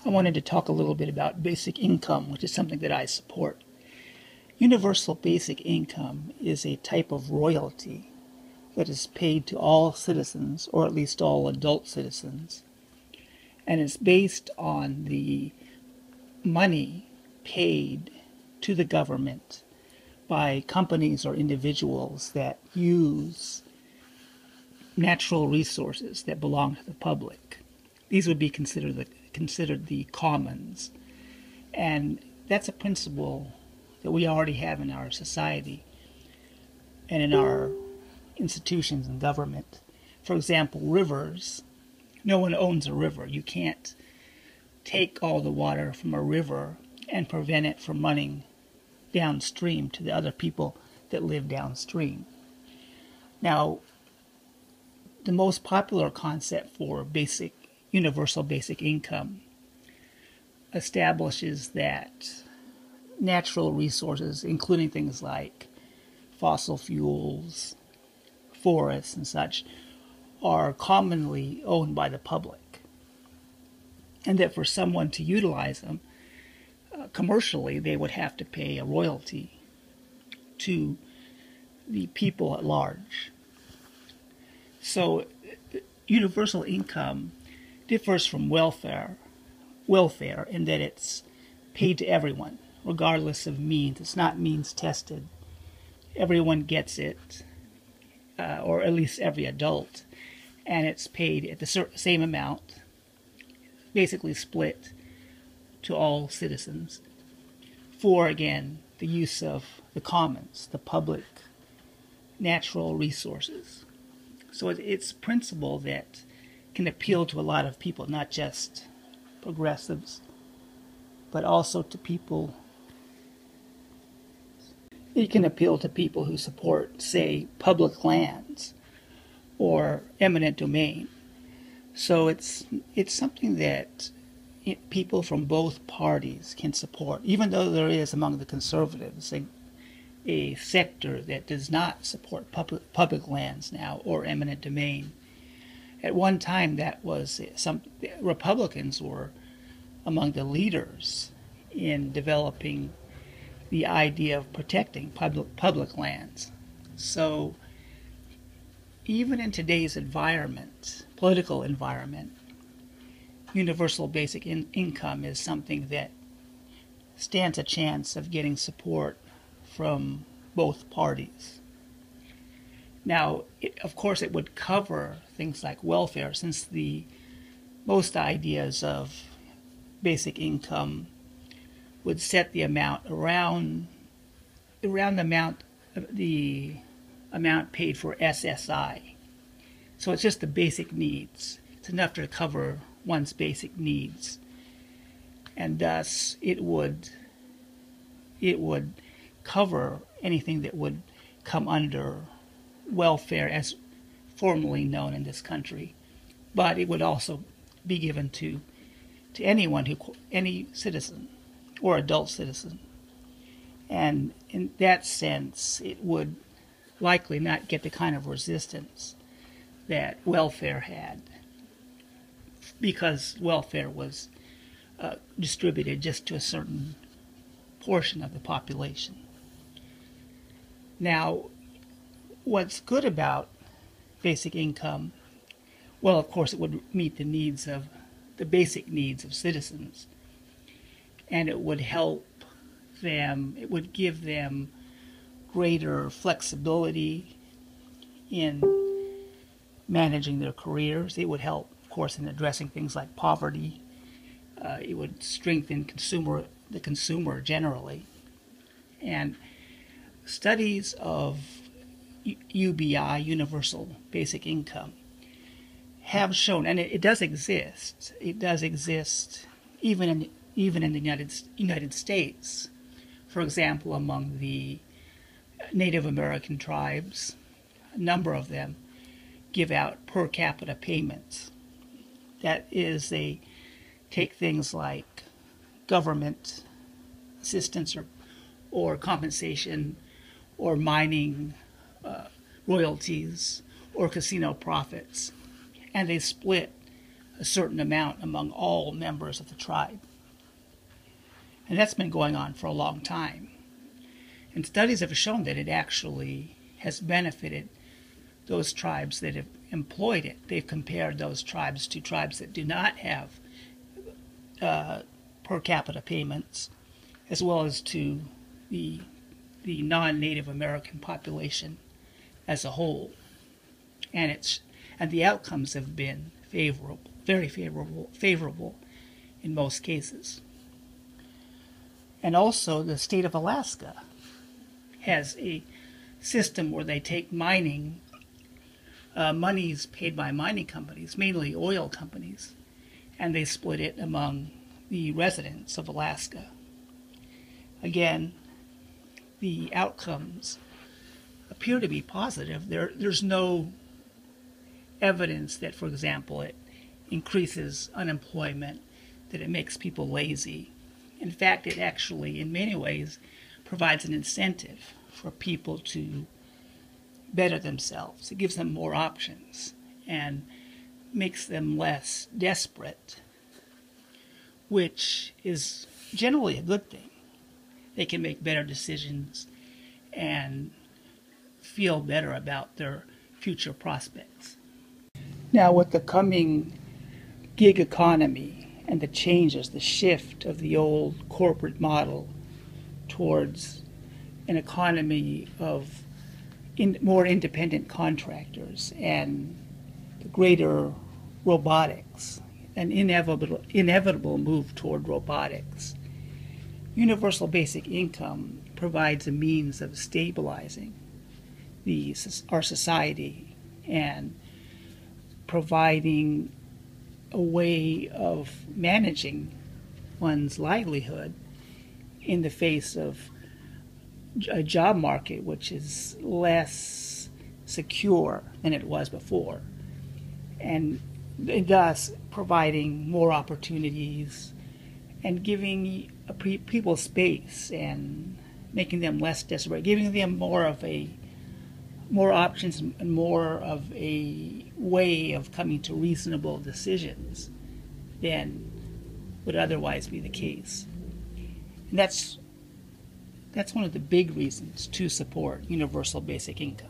I wanted to talk a little bit about basic income, which is something that I support. Universal basic income is a type of royalty that is paid to all citizens, or at least all adult citizens, and it's based on the money paid to the government by companies or individuals that use natural resources that belong to the public. These would be considered the commons. And that's a principle that we already have in our society and in our institutions and government. For example, rivers. No one owns a river. You can't take all the water from a river and prevent it from running downstream to the other people that live downstream. Now, the most popular concept for universal basic income establishes that natural resources, including things like fossil fuels, forests, and such, are commonly owned by the public. And that for someone to utilize them commercially, they would have to pay a royalty to the people at large. So universal income differs from welfare in that it's paid to everyone, regardless of means. It's not means tested. Everyone gets it, or at least every adult, and it's paid at the same amount, basically split to all citizens for, again, the use of the commons, the public natural resources. So it's a principle that can appeal to a lot of people, not just progressives, but also to people. It can appeal to people who support, say, public lands or eminent domain. So it's something that people from both parties can support, even though there is among the conservatives a sector that does not support public lands now or eminent domain. At one time, that was Republicans were among the leaders in developing the idea of protecting public lands. So even in today's political environment, universal basic income is something that stands a chance of getting support from both parties. Now, of course, it would cover things like welfare, since most ideas of basic income would set the amount around the amount paid for SSI. So it's just the basic needs. It's enough to cover one's basic needs, and thus it would cover anything that would come under welfare as formerly known in this country, but it would also be given to anyone any citizen or adult citizen, and in that sense it would likely not get the kind of resistance that welfare had, because welfare was distributed just to a certain portion of the population. Now, what's good about basic income, well, of course, it would meet the basic needs of citizens, and it would help them, it would give them greater flexibility in managing their careers. It would help, of course, in addressing things like poverty. It would strengthen the consumer generally. And studies of UBI, Universal Basic Income, have shown, and it does exist. It does exist even in the United States. For example, among the Native American tribes, a number of them give out per capita payments. That is, they take things like government assistance or compensation or mining royalties or casino profits, and they split a a certain amount among all members of the tribe. And that's been going on for a long time. And studies have shown that it actually has benefited those tribes that have employed it. They've compared those tribes to tribes that do not have per capita payments, as well as to the non-Native American population as a whole. And the outcomes have been favorable, very favorable in most cases. And also the state of Alaska has a system where they take mining monies paid by mining companies, mainly oil companies, and they split it among the residents of Alaska. Again, the outcomes appear to be positive. There's no evidence that, for example, it increases unemployment, that it makes people lazy. In fact, it actually, in many ways, provides an incentive for people to better themselves. It gives them more options and makes them less desperate, which is generally a good thing. They can make better decisions and feel better about their future prospects. Now, with the coming gig economy and the changes, the shift of the old corporate model towards an economy of more independent contractors and the greater robotics, an inevitable move toward robotics, universal basic income provides a means of stabilizing our society and providing a way of managing one's livelihood in the face of a job market which is less secure than it was before, and thus providing more opportunities and giving people space and making them less desperate, giving them more options and more of a way of coming to reasonable decisions than would otherwise be the case. And that's one of the big reasons to support universal basic income.